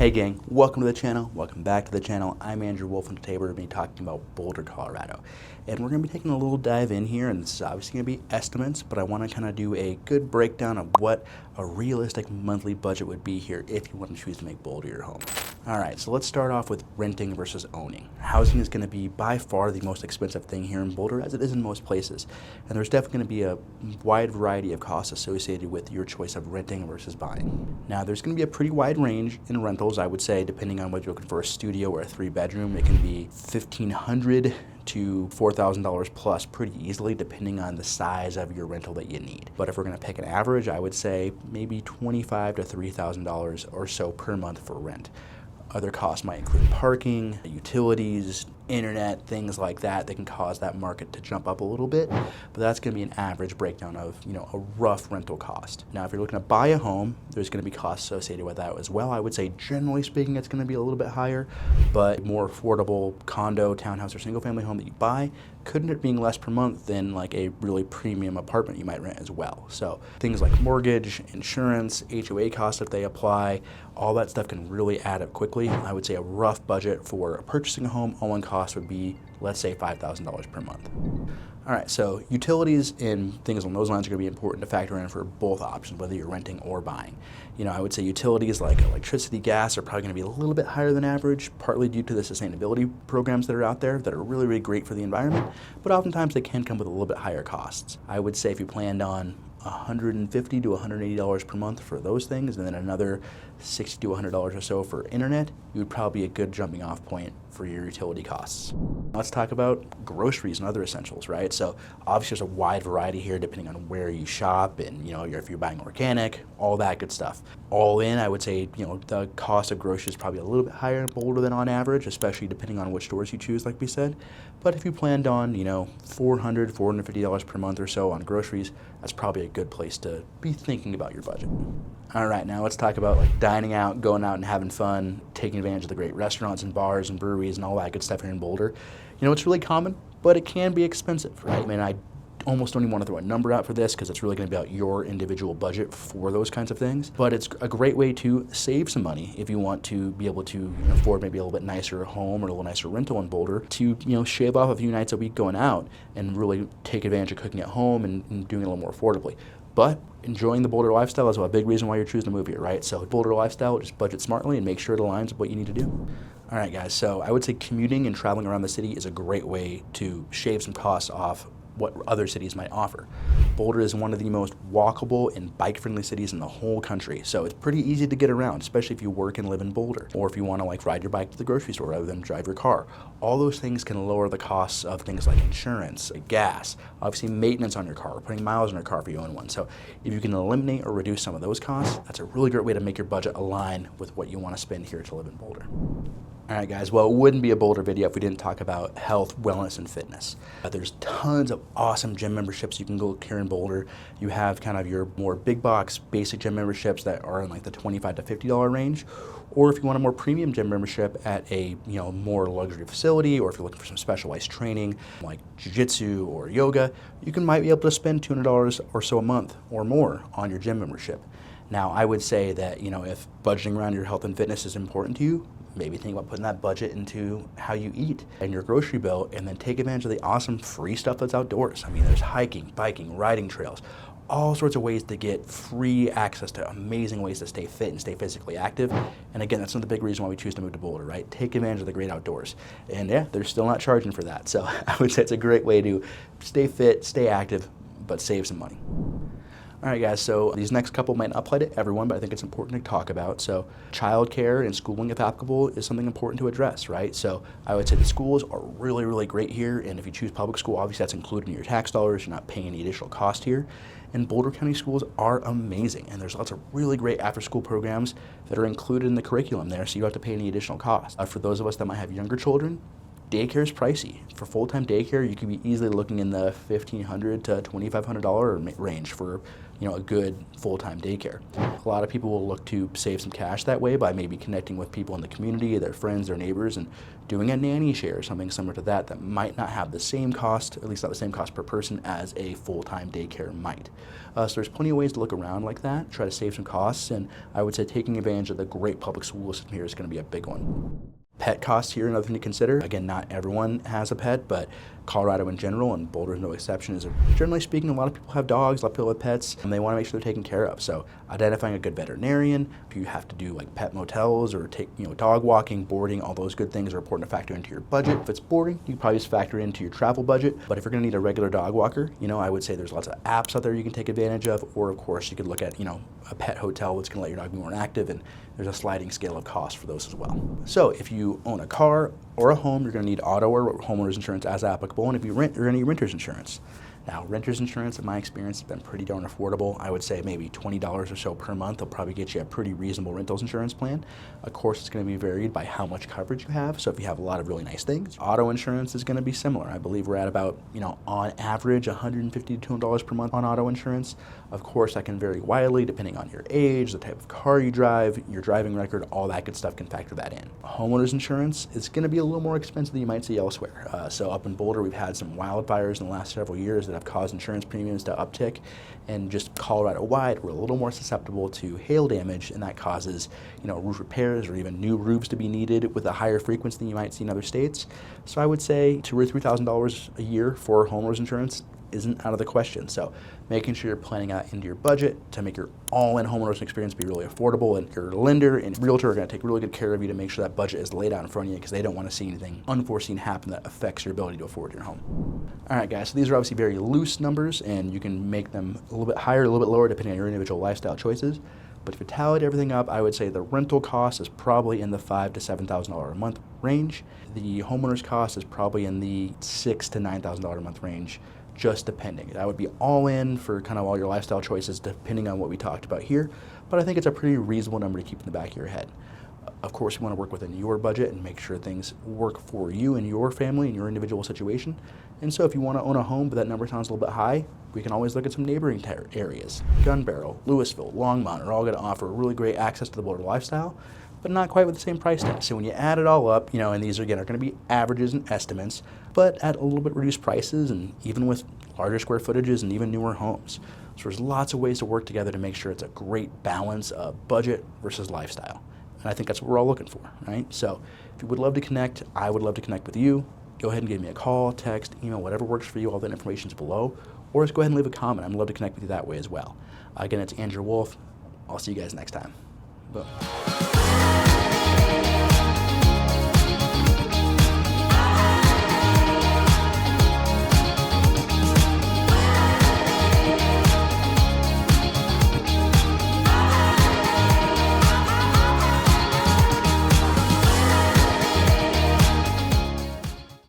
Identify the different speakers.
Speaker 1: Hey gang, welcome to the channel, welcome back to the channel. I'm Andrew Wolfe, and today we're going to be talking about Boulder, Colorado. And we're going to be taking a little dive in here, and this is obviously going to be estimates, but I want to kind of do a good breakdown of what a realistic monthly budget would be here if you want to choose to make Boulder your home. Alright, so let's start off with renting versus owning. Housing is going to be by far the most expensive thing here in Boulder, as it is in most places. And there's definitely going to be a wide variety of costs associated with your choice of renting versus buying. Now, there's going to be a pretty wide range in rentals, I would say, depending on whether you're looking for a studio or a 3-bedroom. It can be $1,500 to $4,000 plus pretty easily, depending on the size of your rental that you need. But if we're going to pick an average, I would say maybe $2,500 to $3,000 or so per month for rent. Other costs might include parking, utilities, internet, things like that can cause that market to jump up a little bit, but that's going to be an average breakdown of, a rough rental cost. Now, if you're looking to buy a home, there's going to be costs associated with that as well. I would say, generally speaking, it's going to be a little bit higher, but more affordable condo, townhouse, or single-family home that you buy could end up being less per month than like a really premium apartment you might rent as well. So things like mortgage, insurance, HOA costs if they apply, all that stuff can really add up quickly. I would say a rough budget for purchasing a home, all-in cost would be, let's say, $5,000 per month. All right, so utilities and things along those lines are going to be important to factor in for both options, whether you're renting or buying. I would say utilities like electricity, gas are probably going to be a little bit higher than average, partly due to the sustainability programs that are out there that are really, really great for the environment, but oftentimes they can come with a little bit higher costs. I would say if you planned on $150 to $180 per month for those things, and then another $60 to $100 or so for internet, you would probably be a good jumping off point for your utility costs. Let's talk about groceries and other essentials, right? So obviously there's a wide variety here depending on where you shop and, if you're buying organic, all that good stuff. All in, I would say, the cost of groceries is probably a little bit higher in Boulder than on average, especially depending on which stores you choose, like we said. But if you planned on, $400, $450 per month or so on groceries, that's probably a good place to be thinking about your budget. All right, now let's talk about dining out, going out and having fun, taking advantage of the great restaurants and bars and breweries and all that good stuff here in Boulder. It's really common, but it can be expensive, right? I almost don't even want to throw a number out for this because it's really going to be about your individual budget for those kinds of things. But it's a great way to save some money if you want to be able to afford maybe a little bit nicer home or a little nicer rental in Boulder to shave off a few nights a week going out and really take advantage of cooking at home and doing it a little more affordably. But enjoying the Boulder lifestyle is a big reason why you're choosing to move here, right? So Boulder lifestyle, just budget smartly and make sure it aligns with what you need to do. All right, guys, so I would say commuting and traveling around the city is a great way to shave some costs off what other cities might offer. Boulder is one of the most walkable and bike-friendly cities in the whole country, so it's pretty easy to get around, especially if you work and live in Boulder, or if you want to ride your bike to the grocery store rather than drive your car. All those things can lower the costs of things like insurance, gas, obviously maintenance on your car, putting miles on your car if you own one. So if you can eliminate or reduce some of those costs, that's a really great way to make your budget align with what you want to spend here to live in Boulder. All right, guys, well, it wouldn't be a Boulder video if we didn't talk about health, wellness, and fitness. There's tons of awesome gym memberships you can go here in Boulder. You have kind of your more big box, basic gym memberships that are in the $25 to $50 range. Or if you want a more premium gym membership at a more luxury facility, or if you're looking for some specialized training like jiu-jitsu or yoga, might be able to spend $200 or so a month or more on your gym membership. Now, I would say that, if budgeting around your health and fitness is important to you, maybe think about putting that budget into how you eat and your grocery bill, and then take advantage of the awesome free stuff that's outdoors. There's hiking, biking, riding trails, all sorts of ways to get free access to amazing ways to stay fit and stay physically active. And again, that's another big reason why we choose to move to Boulder, right? Take advantage of the great outdoors. And yeah, they're still not charging for that. So I would say it's a great way to stay fit, stay active, but save some money. All right, guys, so these next couple might not apply to everyone, but I think it's important to talk about. So childcare and schooling, if applicable, is something important to address, right? So I would say the schools are really, really great here, and if you choose public school, obviously that's included in your tax dollars. You're not paying any additional cost here. And Boulder County schools are amazing, and there's lots of really great after-school programs that are included in the curriculum there, so you don't have to pay any additional cost. For those of us that might have younger children, daycare is pricey. For full-time daycare, you could be easily looking in the $1,500 to $2,500 range for, a good full-time daycare. A lot of people will look to save some cash that way by maybe connecting with people in the community, their friends, their neighbors, and doing a nanny share or something similar to that might not have the same cost, at least not the same cost per person as a full-time daycare might. So there's plenty of ways to look around like that, try to save some costs, and I would say taking advantage of the great public school system here is going to be a big one. Pet costs here, another thing to consider. Again, not everyone has a pet, but Colorado in general, and Boulder is no exception, is generally speaking, a lot of people have dogs, a lot of people have pets, and they want to make sure they're taken care of. So identifying a good veterinarian, if you have to do like pet motels or take, dog walking, boarding, all those good things are important to factor into your budget. If it's boarding, you can probably just factor it into your travel budget. But if you're going to need a regular dog walker, I would say there's lots of apps out there you can take advantage of, or of course you could look at, a pet hotel that's going to let your dog be more active, and there's a sliding scale of cost for those as well. So if you own a car or a home, you're going to need auto or homeowners insurance as applicable, and if you rent, you're going to need renter's insurance. Now, renter's insurance, in my experience, has been pretty darn affordable. I would say maybe $20 or so per month will probably get you a pretty reasonable rentals insurance plan. Of course, it's going to be varied by how much coverage you have. So if you have a lot of really nice things, auto insurance is going to be similar. I believe we're at about, on average, $150 to $200 per month on auto insurance. Of course, that can vary wildly depending on your age, the type of car you drive, your driving record, all that good stuff can factor that in. Homeowners insurance is going to be a little more expensive than you might see elsewhere. So up in Boulder, we've had some wildfires in the last several years that have caused insurance premiums to uptick, and just Colorado-wide, we're a little more susceptible to hail damage, and that causes, roof repairs or even new roofs to be needed with a higher frequency than you might see in other states. So I would say $2,000 or $3,000 a year for homeowners insurance isn't out of the question. So making sure you're planning out into your budget to make your all-in homeowners experience be really affordable, and your lender and realtor are going to take really good care of you to make sure that budget is laid out in front of you, because they don't want to see anything unforeseen happen that affects your ability to afford your home. All right, guys, so these are obviously very loose numbers, and you can make them a little bit higher, a little bit lower, depending on your individual lifestyle choices. But if you tally everything up, I would say the rental cost is probably in the $5,000 to $7,000 a month range. The homeowner's cost is probably in the $6,000 to $9,000 a month range, just depending. That would be all in for kind of all your lifestyle choices, depending on what we talked about here. But I think it's a pretty reasonable number to keep in the back of your head. Of course, you want to work within your budget and make sure things work for you and your family and your individual situation. And so if you want to own a home, but that number sounds a little bit high, we can always look at some neighboring areas. Gun Barrel, Louisville, Longmont are all going to offer really great access to the Boulder lifestyle, but not quite with the same price tag. So when you add it all up, and these again are going to be averages and estimates, but at a little bit reduced prices, and even with larger square footages and even newer homes. So there's lots of ways to work together to make sure it's a great balance of budget versus lifestyle. And I think that's what we're all looking for, right? So if you would love to connect, I would love to connect with you. Go ahead and give me a call, text, email, whatever works for you. All that information is below. Or just go ahead and leave a comment. I'd love to connect with you that way as well. Again, it's Andrew Wolfe. I'll see you guys next time. Bye.